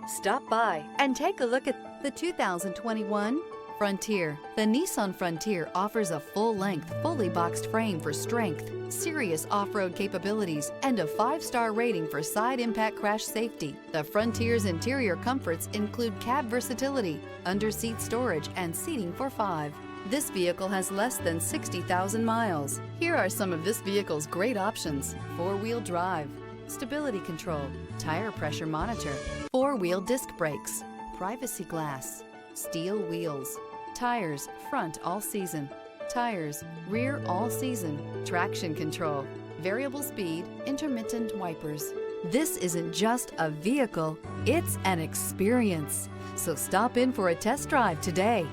Stop by and take a look at the 2021 Frontier. The Nissan Frontier offers a full-length, fully boxed frame for strength, serious off-road capabilities, and a 5-star rating for side impact crash safety. The Frontier's interior comforts include cab versatility, under-seat storage, and seating for 5. This vehicle has less than 60,000 miles. Here are some of this vehicle's great options: 4-wheel drive, stability control, tire pressure monitor, 4-wheel disc brakes, privacy glass, steel wheels, tires front all season, tires rear all season, traction control, variable speed, intermittent wipers. This isn't just a vehicle, it's an experience. So stop in for a test drive today.